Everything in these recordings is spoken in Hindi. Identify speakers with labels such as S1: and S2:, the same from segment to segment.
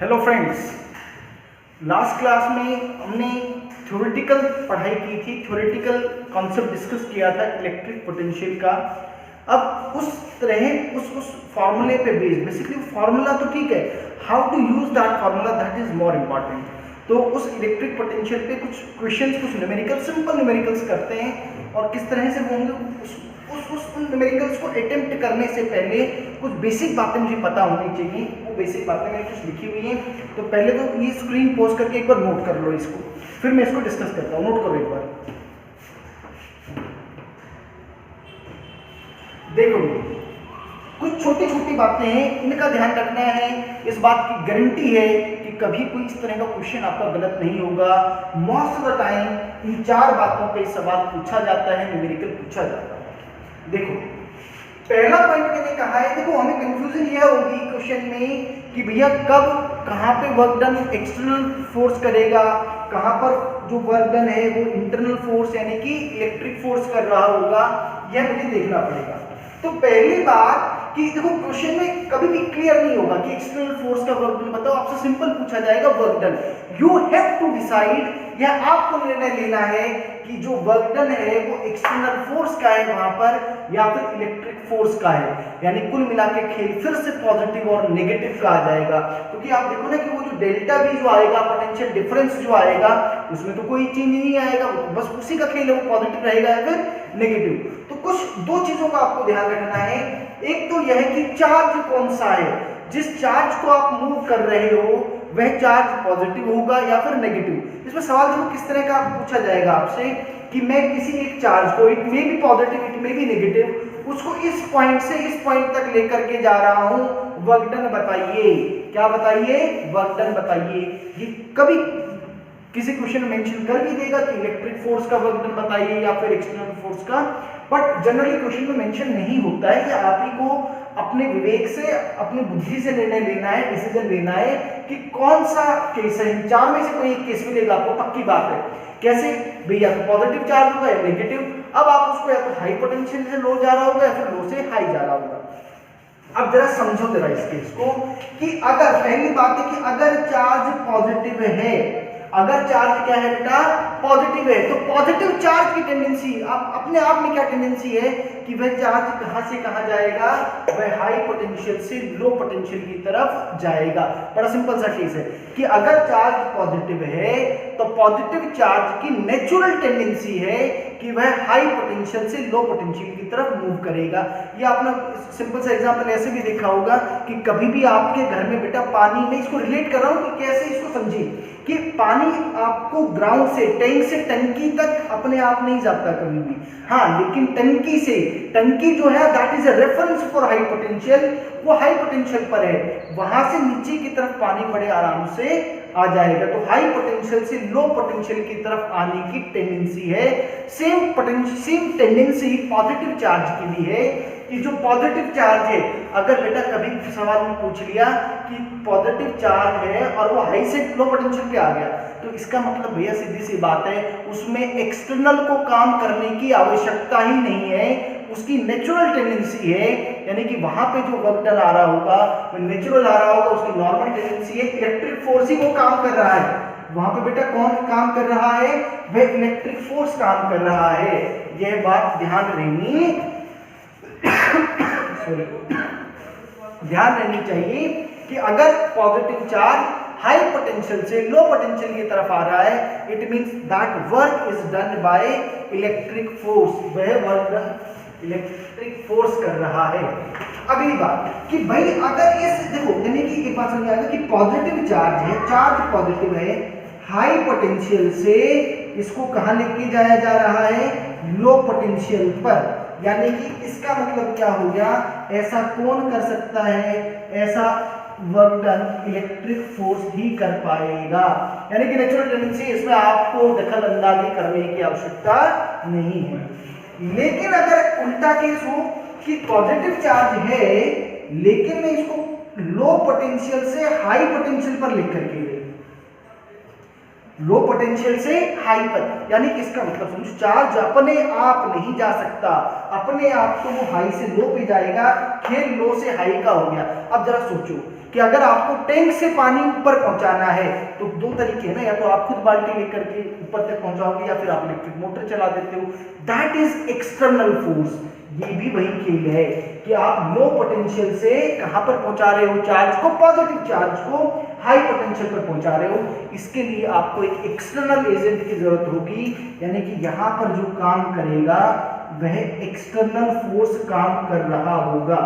S1: हेलो फ्रेंड्स, लास्ट क्लास में हमने थ्योरेटिकल पढ़ाई की थी, थ्योरेटिकल कॉन्सेप्ट डिस्कस किया था इलेक्ट्रिक पोटेंशियल का। अब उस तरह उस फॉर्मूले पे बेसिकली फॉर्मूला तो ठीक है, how to use that formula that is more important. तो उस इलेक्ट्रिक पोटेंशियल पे कुछ क्वेश्चंस, कुछ न्यूमेरिकल, सिंपल न्यूमेरिकल्स करते हैं और किस तरह से वो होंगे उन न्यूमेरिकल्स को अटेम्प्ट करने से पहले कुछ बेसिक बातें मुझे पता होनी चाहिए। वो बेसिक बातें मैंने कुछ लिखी हुई हैं, तो पहले तो ये स्क्रीन पॉज करके एक बार नोट कर लो इसको, फिर मैं इसको डिस्कस करता हूँ। नोट करो एक बार, देखो कुछ छोटी छोटी बातें हैं, इनका ध्यान रखना है। इस बात की गारंटी है कि कभी कोई इस तरह का क्वेश्चन आपका गलत नहीं होगा। Most of the time in चार बातों पे सवाल पूछा जाता है, न्यूमेरिकल पूछा जाता है। देखो पहला पॉइंट मैंने कहा है, देखो हमें कंफ्यूजन यह होगी क्वेश्चन में कि भैया कब कहाँ पे वर्क डन एक्सटर्नल फोर्स करेगा, कहाँ पर जो वर्क डन है वो इंटरनल फोर्स यानी कि इलेक्ट्रिक फोर्स कर रहा होगा, यह मुझे देखना पड़ेगा। तो पहली बात कि देखो क्वेश्चन में कभी भी क्लियर नहीं होगा कि एक्सटर्नल फोर्स का वर्क डन बताओ, आपसे सिंपल पूछा जाएगा work done. You have to decide, यह आपको निर्णय लेना है कि जो वर्क डन है वो एक्सटर्नल फोर्स का है वहां पर या फिर इलेक्ट्रिक फोर्स का है। यानी कुल मिला के खेल फिर से पॉजिटिव और नेगेटिव का आ जाएगा, क्योंकि आप देखो ना कि वो जो डेल्टा वी जो आएगा, पोटेंशियल डिफरेंस जो आएगा, उसमें तो कोई चेंज नहीं आएगा, बस उसी का खेल है, वो पॉजिटिव रहेगा या फिर नेगेटिव। तो कुछ दो चीजों का आपको ध्यान रखना है। एक तो यह है कि चार्ज कौन सा है, जिस चार्ज को आप मूव कर रहे हो वह चार्ज पॉजिटिव होगा या फिर नेगेटिव। इसमें सवाल देखो किस तरह का पूछा जाएगा आपसे कि मैं किसी एक चार्ज को, it may be positive it may be negative, उसको इस पॉइंट से इस पॉइंट तक लेकर के जा रहा हूं, वर्क डन बताइए। क्या बताइए? वर्क डन बताइए। ये कभी किसी क्वेश्चन में मेंशन कर भी देगा कि इलेक्ट्रिक फोर्स का वर्क डन बताइए या फिर एक्सटर्नल फोर्स का, बट जनरली क्वेश्चन में मेंशन नहीं होता है। कि आप ही को अपने विवेक से, अपनी बुद्धि से निर्णय लेना है, डिसीजन लेना है कि कौन सा केस है। चार में से कोई एक केस मिलेगा आपको, पक्की बात है। कैसे भैया? तो पॉजिटिव चार्ज होगा या नेगेटिव। अब आप उसको या तो हाई पोटेंशियल से लो जा रहा होगा या फिर लो से हाई जा रहा होगा। अब जरा समझो जरा इस केस को कि अगर, पहली बात है कि अगर चार्ज पॉजिटिव है, अगर चार्ज क्या है बेटा? पॉजिटिव है, तो पॉजिटिव चार्ज की टेंडेंसी अपने आप में क्या टेंडेंसी है कि वह चार्ज कहां से कहां जाएगा? वह हाई पोटेंशियल से लो पोटेंशियल की तरफ जाएगा। बड़ा सिंपल सा केस है कि अगर चार्ज पॉजिटिव है तो पॉजिटिव चार्ज की नेचुरल टेंडेंसी है कि वह हाई पोटेंशियल से लो पोटेंशियल की तरफ मूव करेगा। ये आपने सिंपल सा एग्जांपल ऐसे भी देखा होगा कि कभी भी आपके घर में बेटा पानी, मैं इसको रिलेट कर रहा हूं कि कैसे इसको समझिए कि पानी आपको ग्राउंड से, टैंक से टंकी तक अपने आप नहीं जाता कभी भी। हाँ, लेकिन टंकी से, टंकी जो है that is a reference for high potential, वो हाई पोटेंशियल पर है, वहां से नीचे की तरफ पानी बड़े आराम से आ जाएगा। तो हाई पोटेंशियल से लो पोटेंशियल की तरफ आने की टेंडेंसी है। सेम टेंडेंसी पॉजिटिव चार्ज की भी है कि जो पॉजिटिव चार्ज है, अगर बेटा कभी सवाल में पूछ लिया कि पॉजिटिव चार्ज है और वो हाई से लो पोटेंशियल पे आ गया, तो इसका मतलब भैया सीधी सी बात है, उसमें एक्सटर्नल को काम करने की आवश्यकता ही नहीं है, उसकी नेचुरल टेंडेंसी है। यानी कि वहां पे जो वर्क डन आ रहा होगा वो नेचुरल आ रहा होगा, उसकी नॉर्मल टेंडेंसी है, इलेक्ट्रिक फोर्स ही वो काम कर रहा है। वहां पे बेटा कौन काम कर रहा है? वह इलेक्ट्रिक फोर्स काम कर रहा है। यह बात ध्यान रहनी चाहिए कि अगर पॉजिटिव चार्ज हाई पोटेंशियल से लो पोटेंशियल की तरफ आ रहा है, it means that work is done by electric force, वह वर्क डन इलेक्ट्रिक फोर्स कर रहा है। अगली बात कि भाई अगर इस, देखो यानी कि एक बात समझ आएगा कि पॉजिटिव चार्ज है, चार्ज पॉजिटिव है, हाई पोटेंशियल से इसको कहां लेके जाया जा रहा है? लो पोटेंशियल पर। यानी कि इसका मतलब क्या हो गया? ऐसा कौन कर सकता है? ऐसा वर्क डन इलेक्ट्रिक फोर्स ही कर पाएगा। यानी कि नेचुरल टेंडेंसी, इसमें आपको दखल अंदाजी करने की आवश्यकता नहीं है। लेकिन अगर उल्टा केस हो कि पॉजिटिव चार्ज है लेकिन मैं इसको लो पोटेंशियल से हाई पोटेंशियल पर लेकर के, लो पोटेंशियल से हाई पर, यानी कि इसका मतलब समझो, चार्ज अपने आप नहीं जा सकता, अपने आप तो वो हाई से लो पे जाएगा, खेल लो से हाई का हो गया। अब जरा सोचो कि अगर आपको टैंक से पानी ऊपर पहुंचाना है तो दो तरीके हैं ना, या तो आप खुद बाल्टी लेकर के ऊपर तक पहुंचाओगे या फिर आप इलेक्ट्रिक मोटर चला देते हो, दैट इज एक्सटर्नल फोर्स। ये भी वही खेल है कि आप लो पोटेंशियल से कहां पर पहुंचा रहे हो चार्ज को, पॉजिटिव चार्ज को हाई पोटेंशियल पर पहुंचा रहे हो। इसके लिए आपको एक एक्सटर्नल एजेंट की जरूरत होगी, यानी कि यहां पर जो काम करेगा वह एक्सटर्नल फोर्स काम कर रहा होगा।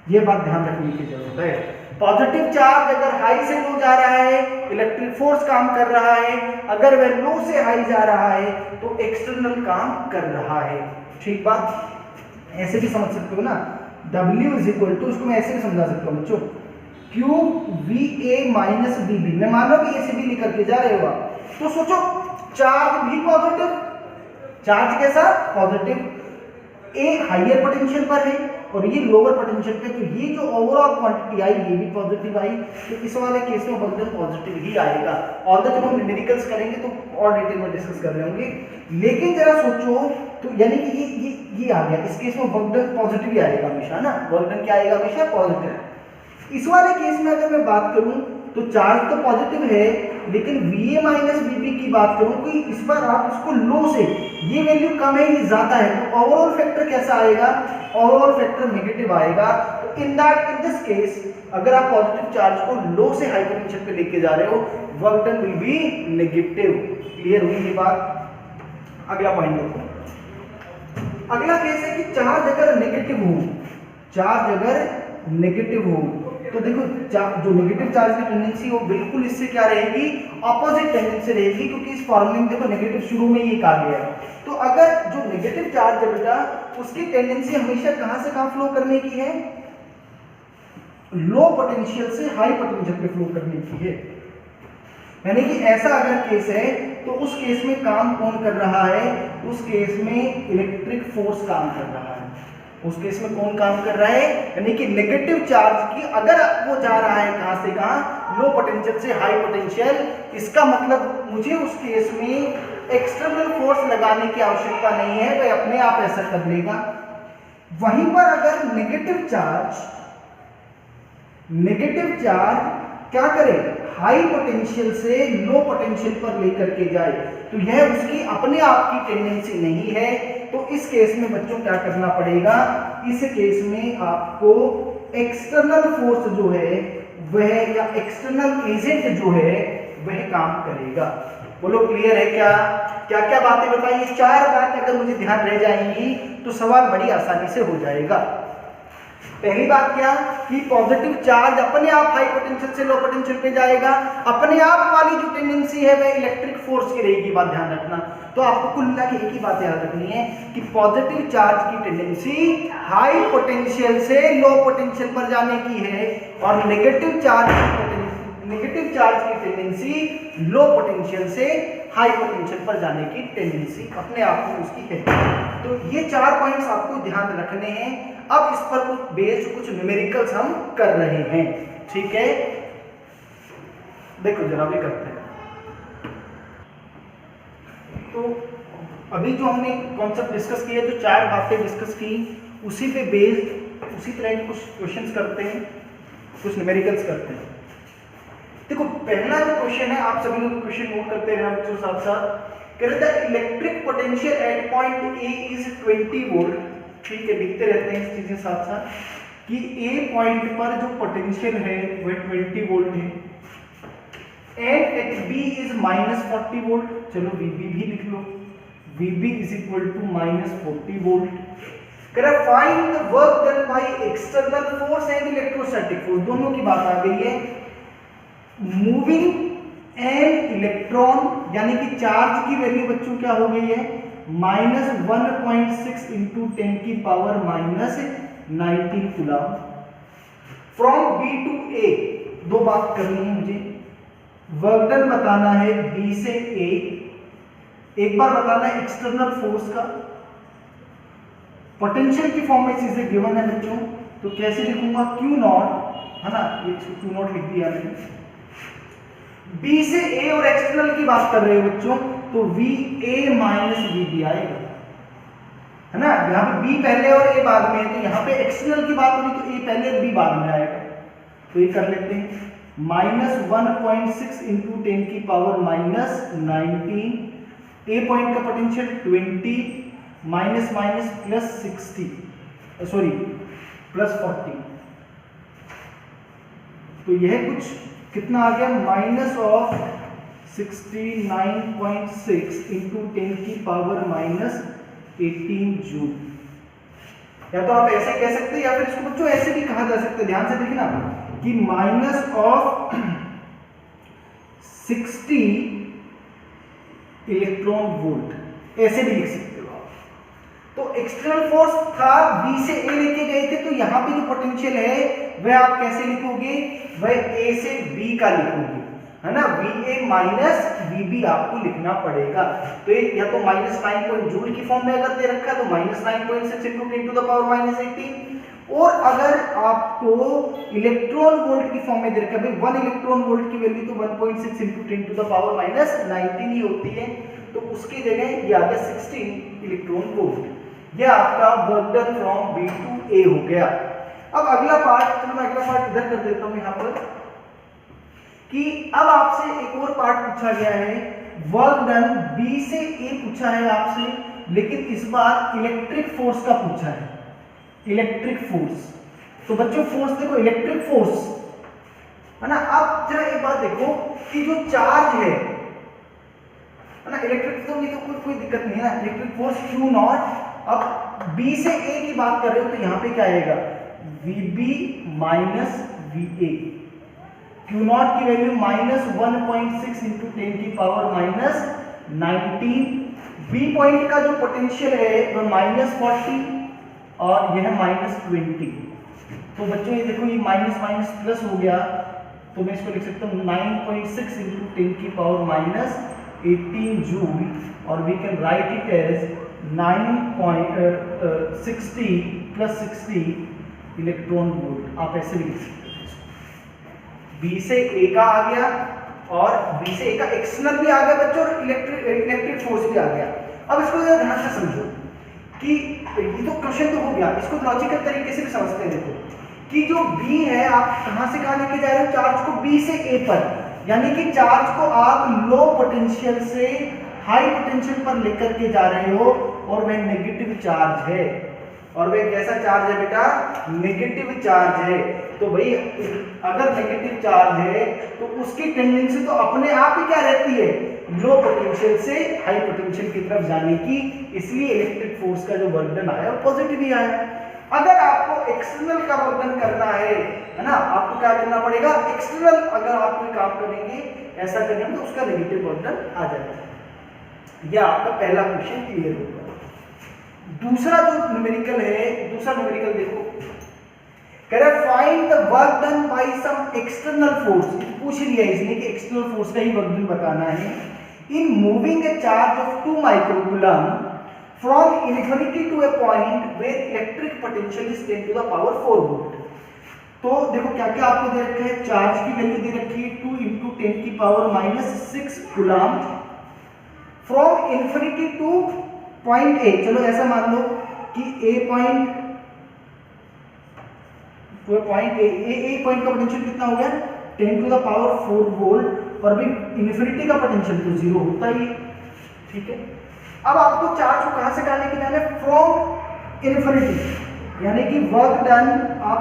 S1: यह बात ध्यान रखने की जरूरत है। पॉजिटिव चार्ज अगर हाई से लो जा रहा है, इलेक्ट्रिक फोर्स काम कर रहा है, अगर वह लो से हाई जा रहा है तो एक्सटर्नल काम कर रहा है। ठीक बात, ऐसे भी समझ सकते हो ना, W इज इक्वल टू, इसको मैं ऐसे भी समझा सकता हूँ बच्चों, Q VA माइनस VB। मैं मानो कि ए से बी लेकर के जा रहे हो आप, तो सोचो चार्ज भी पॉजिटिव, चार्ज कैसा पॉजिटिव, ए हाइयर पोटेंशियल पर है और ये लोअर पोटेंशियल पे, तो ये जो ओवरऑल क्वांटिटी आई ये भी पॉजिटिव आई, तो इस वाले केस में वर्क डन पॉजिटिव ही आएगा। और जब हम न्यूमेरिकल्स करेंगे तो और डिटेल में डिस्कस कर रहे होंगे, लेकिन जरा सोचो तो यानी कि ये आ गया, इस केस में वर्क डन पॉजिटिव ही आएगा हमेशा ना, वर्क डन क्या आएगा हमेशा पॉजिटिव। इस वाले केस में अगर मैं बात करूं तो चार्ज तो पॉजिटिव है, लेकिन VA माइनस VB की बात करूं कि इस बार आप इसको लो से, ये वैल्यू कम है ये ज्यादा है, तो ओवरऑल फैक्टर कैसा आएगा, ओवरऑल फैक्टर नेगेटिव आएगा। तो इन दिस केस अगर आप पॉजिटिव चार्ज को लो से हाई पोटेंशियल पे लेके जा रहे हो, work done will be negative. Clear हुई ये बात? अगला पॉइंट देखो, अगला केस है कि चार्ज अगर नेगेटिव हो, चार्ज अगर नेगेटिव हो तो देखो जो नेगेटिव चार्ज की टेंडेंसी वो बिल्कुल इससे क्या रहेगी, ऑपोजिट टेंडेंसी रहेगी, क्योंकि इस फॉर्मूले में देखो नेगेटिव शुरू में ही कहा गया है। तो अगर जो नेगेटिव चार्ज है बेटा, उसकी टेंडेंसी हमेशा कहां से कहां फ्लो करने की है, लो पोटेंशियल से हाई पोटेंशियल पे फ्लो करने की है। यानी कि ऐसा अगर केस है तो उस केस में काम कौन कर रहा है, उस केस में इलेक्ट्रिक फोर्स काम कर रहा है। उस केस में कौन काम कर रहा है, यानी कि नेगेटिव चार्ज की अगर वो जा रहा है कहां से कहां, लो पोटेंशियल से हाई पोटेंशियल, इसका मतलब मुझे उस केस में एक्सटर्नल फोर्स लगाने की आवश्यकता नहीं है, वह अपने आप ऐसा कर लेगा। वहीं पर अगर नेगेटिव चार्ज क्या करे, हाई पोटेंशियल से लो पोटेंशियल पर लेकर के जाए, तो यह उसकी अपने आप की टेंडेंसी नहीं है। तो इस केस में बच्चों क्या करना पड़ेगा, इस केस में आपको एक्सटर्नल फोर्स जो है वह, या एक्सटर्नल एजेंट जो है वह काम करेगा। बोलो क्लियर है क्या? क्या क्या बातें बताइए, चार बातें अगर मुझे ध्यान रह जाएंगी तो सवाल बड़ी आसानी से हो जाएगा। पहली बात क्या कि पॉजिटिव चार्ज अपने आप हाई पोटेंशियल से लो पोटेंशियल पे जाएगा, अपने आप वाली जो टेंडेंसी है वह इलेक्ट्रिक फोर्स की रहेगी, बात ध्यान रखना। तो आपको कुल मिला के एक ही बात याद रखनी है कि पॉजिटिव चार्ज की टेंडेंसी हाई पोटेंशियल से लो पोटेंशियल पर जाने की है, और नेगेटिव चार्ज की टेंडेंसी लो पोटेंशियल से हाई पोटेंशियल पर जाने की टेंडेंसी अपने आप में उसकी है। तो ये चार पॉइंट्स आपको ध्यान रखने हैं। अब इस पर कुछ बेस्ड कुछ न्यूमेरिकल्स हम कर रहे हैं, ठीक है? देखो जरा भी करते हैं। तो अभी जो हमने कॉन्सेप्ट डिस्कस किया, जो चार बातें डिस्कस की, उसी पे बेस्ड उसी तरह के कुछ क्वेश्चंस करते हैं, कुछ न्यूमेरिकल्स करते हैं। देखो पहला जो क्वेश्चन है, आप सभी लोग क्वेश्चन नोट करते हैं बच्चों साथ साथ। कह रहे थे electric potential at point A is 20 volt. ठीक है, लिखते रहते हैं इस चीजें साथ साथ कि ए पॉइंट पर जो पोटेंशियल है वह 20 वोल्ट है, and at B is -40 volt. चलो VB भी लिख लो, VB is equal to -40 volt. कह रहा find the work done by external force and electrostatic force, दोनों की बात आ गई है। मूविंग एन इलेक्ट्रॉन, यानी कि चार्ज की वैल्यू बच्चों क्या हो गई है, -1.6 इंटू 10 की power -19 coulomb. From B to A, दो बात करनी है मुझे, वर्क डन बताना है बी से ए, एक बार बताना है एक्सटर्नल फोर्स का, पोटेंशियल की फॉर्म में चीजें गिवन है बच्चों, तो कैसे लिखूंगा, Q0 है ना, ये Q0 लिख दिया मैंने। बी से ए और एक्सटर्नल की बात कर रहे हो बच्चों, तो VA माइनस VB आएगा, है ना। यहाँ पे B पहले और A बाद में है, तो यहाँ पे एक्सटर्नल की बात होगी तो A पहले और B बाद में आएगा। तो ये कर लेते हैं, -1.6 इंटू 10 की पावर -19, ए पॉइंट का potential 20 minus minus plus 60, sorry plus 40, तो यह कुछ कितना आ गया, -69.6 इंटू 10 की पावर -18 जूल। या तो आप ऐसे कह सकते हैं या फिर इसको बच्चों ऐसे भी कहा जा सकता है, ध्यान से देखना कि -60 इलेक्ट्रॉन वोल्ट, ऐसे भी लिख सकते हो आप। तो एक्सटर्नल फोर्स था, बी से ए लेके गए थे, तो यहां पे जो पोटेंशियल है वह आप कैसे लिखोगे, वह ए से बी का लिखोगे, है ना, VA माइनस VB आपको लिखना पड़ेगा। तो ये या तो -9 जूल की फॉर्म में अगर दे रखा है तो -9.6 इंटू 10 टू द पावर -18, और अगर आपको इलेक्ट्रॉन वोल्ट की फॉर्म में दे रखा है, भाई 1 इलेक्ट्रॉन वोल्ट की वैल्यू तो 1.6 इंटू 10 टू द पावर -19 ही होती है, तो उसकी जगह ये आ गया 16 इलेक्ट्रॉन वोल्ट। ये आपका work done from B to A हो गया। अब अगला पार्ट, चलो मैं अगला पार्ट इधर कर देता हूं यहां पर, कि अब आपसे एक और पार्ट पूछा गया है, वर्क डन B से A पूछा है आपसे, लेकिन इस बार इलेक्ट्रिक फोर्स का पूछा है, इलेक्ट्रिक फोर्स। तो बच्चों फोर्स देखो, इलेक्ट्रिक फोर्स है ना। अब जरा एक बात देखो कि जो चार्ज है ना, इलेक्ट्रिक तो ये तो कोई दिक्कत नहीं है ना, इलेक्ट्रिक फोर्स Q0। अब B से A की बात कर रहे हो तो यहां पे क्या आएगा, VB माइनस VA, Q0 की वैल्यू -1.6 इंटू 10 की पावर -19, B पॉइंट का जो पोटेंशियल है वह -40 और यह -20। तो बच्चों ये देखो, ये माइनस माइनस प्लस हो गया, तो मैं इसको लिख सकता हूँ 9.6 इंटू 10 की पावर -18 जूल, और we can write it as 9.60 plus 60 electron volt. आप ऐसे भी लिख सकते हैं। B से A का आ गया और B से A का एक्सटर्नल भी आ गया बच्चों, और इलेक्ट्रिक फोर्स भी आ गया। अब इसको ध्यान से समझो कि ये तो क्वेश्चन तो हो गया, इसको लॉजिकल तरीके से भी समझते हैं। देखो कि जो B है, आप कहां से कहां लेके जा रहे हो, चार्ज को B से A पर, यानी कि चार्ज को आप लो पोटेंशियल से हाई पोटेंशियल पर लेकर के जा रहे हो, और वह नेगेटिव चार्ज है। और वह कैसा चार्ज है बेटा, नेगेटिव चार्ज है। तो भाई अगर नेगेटिव चार्ज है तो उसकी टेंडेंसी तो अपने आप ही क्या रहती है, लो पोटेंशियल से हाई पोटेंशियल की तरफ जाने की, इसलिए इलेक्ट्रिक फोर्स का जो वर्क डन आया वो पॉजिटिव ही आया। अगर आपको एक्सटर्नल का वर्क डन करना है ना, आपको क्या करना पड़ेगा, एक्सटर्नल अगर आप कोई काम करेंगे ऐसा करने में तो उसका नेगेटिव वर्क डन आ जाएगा। यह आपका पहला क्वेश्चन क्लियर होगा। दूसरा जो न्यूमेरिकल है, दूसरा न्यूमेरिकल देखो, कह रहा है find the work done by some external force. पूछ लिया इसने कि एक्सटर्नल फोर्स का ही वर्क डन बताना है, in moving a charge of 2 microcoulomb from infinity to a point where electric potential is 10 to the power 4 volt. तो देखो क्या क्या आपको दे रखा है, चार्ज की वैल्यू दे रखी है 2 इंटू 10 की power -6 coulomb from infinity two point A. चलो ऐसा मान लो कि ए पॉइंट ए पॉइंट का पोटेंशियल कितना हो गया, 10 टू द पावर 4 वोल्ट, और भी इन्फिनिटी का पोटेंशियल तो 0 होता ही, ठीक है। अब आपको चार्ज को कहां से कहां लेके जाना है, फ्रॉम इन्फिनिटी, यानी कि वर्क डन आप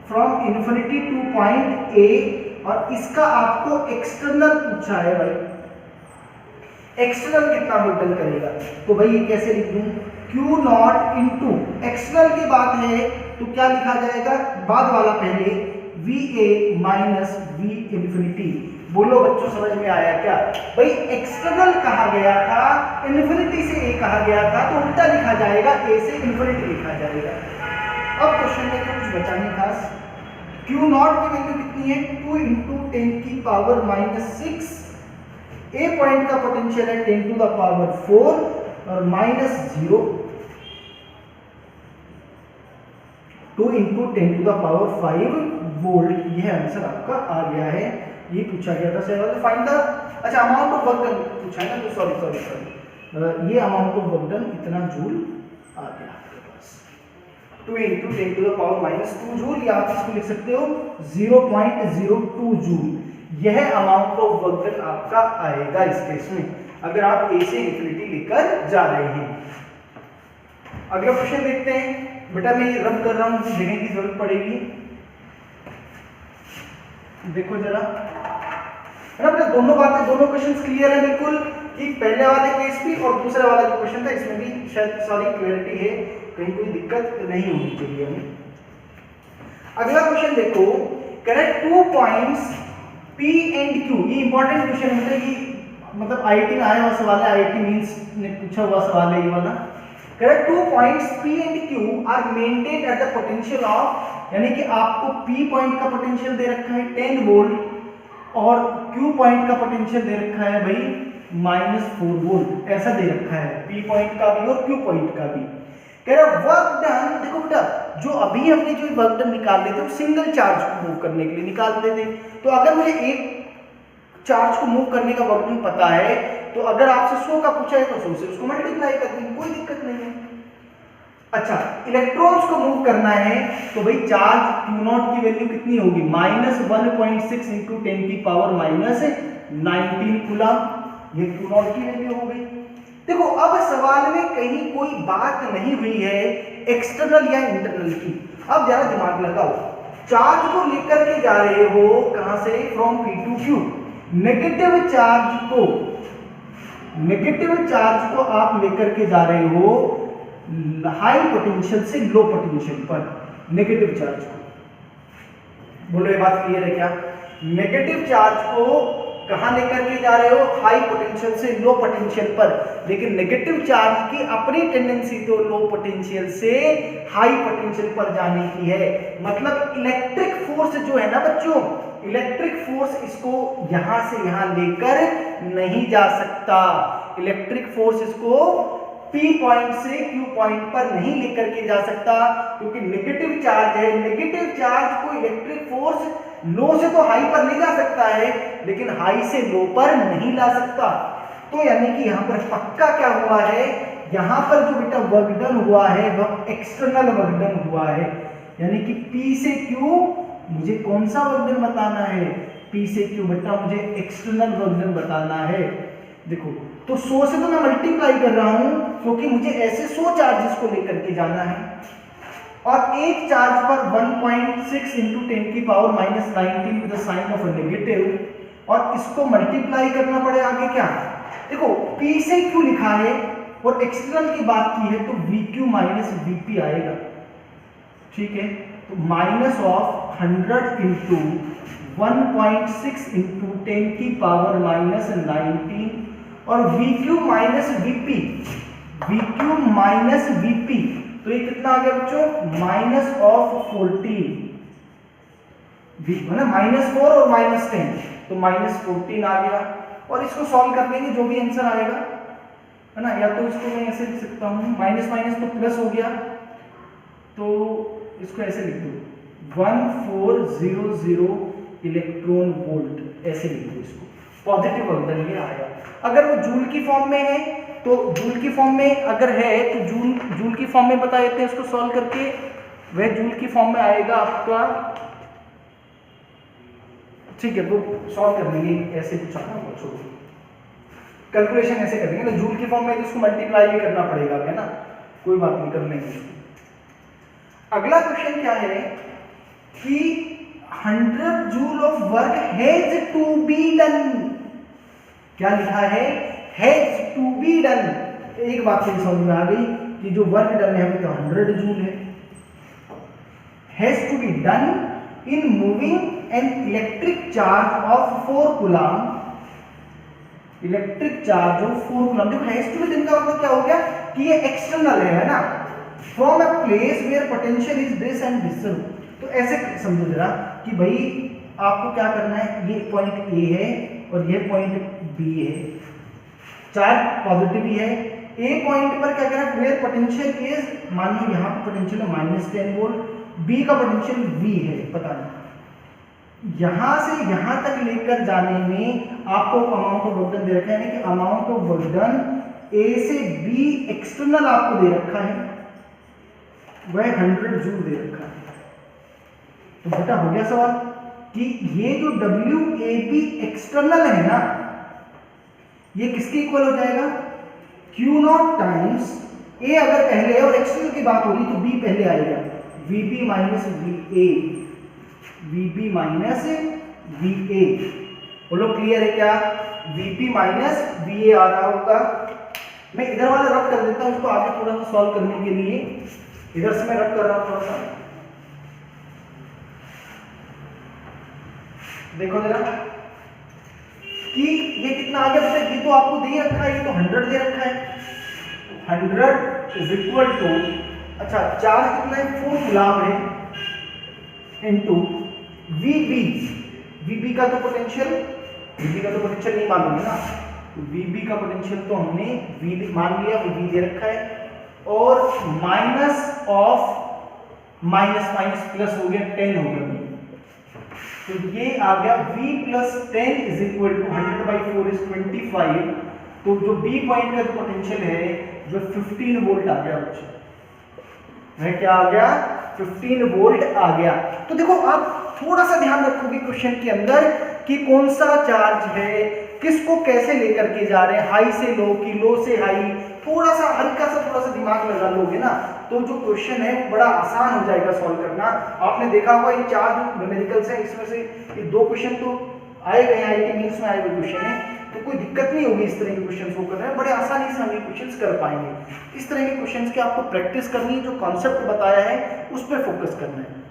S1: from infinity two point A, और इसका आपको एक्सटर्नल पूछा है भाई, एक्सटर्नल कितना वर्क डन करेगा। तो भाई ये कैसे लिख दूं, Q0 इंटू एक्सटर्नल की बात है तो क्या लिखा जाएगा, बाद वाला पहले, VA माइनस V इन्फिनिटी। बोलो बच्चों समझ में आया क्या, भाई एक्सटर्नल कहा गया था, इन्फिनिटी से A कहा गया था, तो उल्टा लिखा जाएगा, A से इन्फिनिटी लिखा जाएगा। अब क्वेश्चन में कुछ बचा नहीं खास। Q0 की वैल्यू कितनी है, 2 इंटू 10 की पावर -6, ए पॉइंट का पोटेंशियल है 10 टू द पावर 4 और -0, 2 into 10 to the power 5 volt. यह आंसर आपका आ गया है, ये पूछा गया था सर। फाइंड द, अच्छा अमाउंट ऑफ वर्क डन पूछा है ना, तो सॉरी ये अमाउंट ऑफ वर्क डन इतना जूल आ गया आपके पास। 2 into 10 to the power minus 2 joule, या आप इसको लिख सकते हो 0.02 जूल। यह अमाउंट ऑफ वर्क डन आपका आएगा इस केस में, अगर आप ए से इंफिनिटी लेकर जा रहे हैं। अगला क्वेश्चन देखते हैं। बेटा मैं ये रब कर रहा हूं, मुझे देखने की जरूरत पड़ेगी। देखो जरा, है ना बेटा, दोनों बातें, दोनों क्वेश्चंस क्लियर है बिल्कुल, कि पहले वाले केस भी और दूसरे वाला जो क्वेश्चन था इसमें भी शायद सारी क्लियरिटी है, कहीं कोई दिक्कत नहीं होनी चाहिए हमें। अगला क्वेश्चन देखो, correct 2 points P and Q। ये इंपॉर्टेंट क्वेश्चन है, मतलब आईआईटी में आया हुआ सवाल है, आईआईटी मींस ने पूछा हुआ सवाल है ये वाला। Correct 2 points P and Q are maintain at the potential of, यानी कि आपको P पॉइंट का पोटेंशियल दे रखा है 10 वोल्ट और Q पॉइंट का पोटेंशियल दे रखा है भाई -4 वोल्ट, ऐसा दे रखा है P पॉइंट का भी और Q पॉइंट का भी। कह रहा वर्क डन, देखो बेटा जो अभी हमने जो वर्क डन निकाल लेते हैं सिंगल चार्ज को मूव करने के लिए निकालते थे, तो अगर मुझे एक चार्ज को मूव करने का वर्क डन पता है, तो अगर आपसे 100 का पूछा है तो 100 से उसको मल्टीप्लाई कर देंगे, कोई दिक्कत नहीं है। अच्छा, इलेक्ट्रॉन्स को मूव करना है तो भाई चार्ज Q0 की वैल्यू कितनी होगी, -1.6 इंटू 10 की पावर -19 कूलम, ये Q0 की वैल्यू हो गई। देखो अब सवाल में कहीं कोई बात नहीं हुई है एक्सटर्नल या इंटरनल की। अब जरा दिमाग लगाओ, चार्ज को लेकर के जा रहे हो कहां से, from P to Q। Negative charge को आप लेकर के जा रहे हो हाई पोटेंशियल से लो पोटेंशियल पर, नेगेटिव चार्ज को। बोलो ये बात क्लियर है क्या? नेगेटिव चार्ज को कहां लेकर के जा रहे हो, हाई पोटेंशियल से लो पोटेंशियल पर, लेकिन नेगेटिव चार्ज की अपनी टेंडेंसी तो लो पोटेंशियल से हाई पोटेंशियल पर जाने की है। मतलब इलेक्ट्रिक फोर्स जो है ना बच्चों, इलेक्ट्रिक फोर्स इसको यहां से यहां लेकर नहीं जा सकता। इलेक्ट्रिक फोर्स इसको P पॉइंट से Q पॉइंट पर नहीं लेकर के जा सकता, क्योंकि नेगेटिव चार्ज है। नेगेटिव चार्ज को इलेक्ट्रिक फोर्स लो से तो हाई पर ले जा सकता है, लेकिन हाई से लो पर नहीं ला सकता। तो यानी कि यहां पर पक्का क्या हुआ है, यहां पर जो बेटा वर्क डन हुआ है वह एक्सटर्नल वर्क डन हुआ है। यानी कि P से Q मुझे कौन सा वर्क डन बताना है, P से Q बेटा मुझे एक्सटर्नल वर्क डन बताना है। देखो तो 100 से तो मैं मल्टीप्लाई कर रहा हूं, क्योंकि मुझे ऐसे 100 चार्जेस को लेकर के जाना है, और एक चार्ज पर 1.6 इंटू 10 की power -19 with the sign of a negative, और इसको मल्टीप्लाई करना पड़े आगे क्या। देखो P से Q लिखा है और एक्सटर्नल की बात की है तो VQ माइनस VP आएगा, ठीक है। तो माइनस ऑफ 100 इंटू 1.6 इंटू 10 की पावर -19 और VQ minus VP, VQ minus VP, तो ये कितना आ गया बच्चों, माइनस ऑफ 14, है ना, -4 और -10, तो -14 आ गया। और इसको सॉल्व कर लेंगे जो भी आंसर आएगा, है ना। या तो इसको मैं ऐसे लिख सकता हूँ, माइनस माइनस तो प्लस हो गया, तो इसको ऐसे लिख दो 1400 इलेक्ट्रॉन वोल्ट, ऐसे लिख दो इसको, पॉजिटिव वर्क ये आएगा। अगर वो जूल की फॉर्म में है तो जूल की फॉर्म में अगर है तो जूल की फॉर्म में बता देते हैं इसको सॉल्व करके, वह जूल की फॉर्म में आएगा आपका, ठीक है। वो सॉल्व कर लेंगे, ऐसे कुछ आना छोड़ो, कैलकुलेशन ऐसे कर देंगे ना। जूल की फॉर्म में तो उसको मल्टीप्लाई भी करना पड़ेगा, है ना, कोई बात नहीं, कर लेंगे उसको। अगला क्वेश्चन क्या है कि 100 joule of work has to be done, क्या लिखा है, हैज टू बी डन। एक बात से समझ में आ गई कि जो वर्क डन है तो 100 जूल है। Has to be done in moving an electric charge of 4 coulomb, electric charge of 4 coulomb. जो हैज टू बी डन का मतलब क्या हो गया कि ये एक्सटर्नल है ना, from a place where potential is this and this. तो ऐसे समझो जरा कि भाई आपको क्या करना है, ये पॉइंट A है और ये पॉइंट B है, चार्ज पॉजिटिव ही है। A पॉइंट पर क्या करना है, वेयर पोटेंशियल इज, मान लो यहाँ पर पोटेंशियल है -10 वोल्ट, B का पोटेंशियल V है, पता नहीं, यहां से यहां तक लेकर जाने में आपको amount of work done they रखा है, यानी कि amount of work done A से B एक्सटर्नल आपको दे रखा है, वह 100 जूल दे रखा है। तो बेटा हो गया सवाल कि ये जो WAB एक्सटर्नल है ना, ये किसके इक्वल हो जाएगा, Q0 टाइम्स A अगर पहले है और एक्सटर्नल की बात होगी तो B पहले आएगा, VB minus VA, VB minus VA। बोलो क्लियर है क्या, VB माइनस VA आ रहा होगा। मैं इधर वाला रब कर देता हूं इसको आगे थोड़ा सा सॉल्व करने के लिए, इधर से मैं रब कर रहा हूं थोड़ा सा, देखो जरा कि ये कितना आ गया बेटा, ये तो आपको दे रखा है, ये तो 100 दे रखा है, 100 इज इक्वल टू, अच्छा चार्ज कितना है, 4 गुलाब है इनटू VB का तो पोटेंशियल, VB का तो पोटेंशियल नहीं मालूम है ना, तो VB का पोटेंशियल तो हमने VB मान लिया, वो V दे रखा है, और minus of minus minus plus हो गया 10 हो गया, तो ये आ गया V plus 10 is equal to 100/4 is 25। तो जो B पॉइंट का जो पोटेंशियल है जो 15 वोल्ट आ गया बच्चे, वह क्या आ गया, 15 वोल्ट आ गया। तो देखो आप थोड़ा सा ध्यान रखोगे क्वेश्चन के अंदर कि कौन सा चार्ज है, किसको कैसे लेकर के जा रहे हैं, हाई से लो कि लो से हाई, थोड़ा सा हल्का सा थोड़ा सा दिमाग लगा लोगे ना तो जो क्वेश्चन है वो बड़ा आसान हो जाएगा सॉल्व करना। आपने देखा होगा ये 4 न्यूमेरिकल्स हैं, इसमें से ये 2 क्वेश्चन तो आए गए हैं, IIT मेंस में आए हुए क्वेश्चन है, तो कोई दिक्कत नहीं होगी इस तरह के क्वेश्चन को करने में, बड़े आसानी से हम ये क्वेश्चन कर पाएंगे। इस तरह के क्वेश्चन की आपको प्रैक्टिस करनी है, जो कॉन्सेप्ट बताया है उस पर फोकस करना है।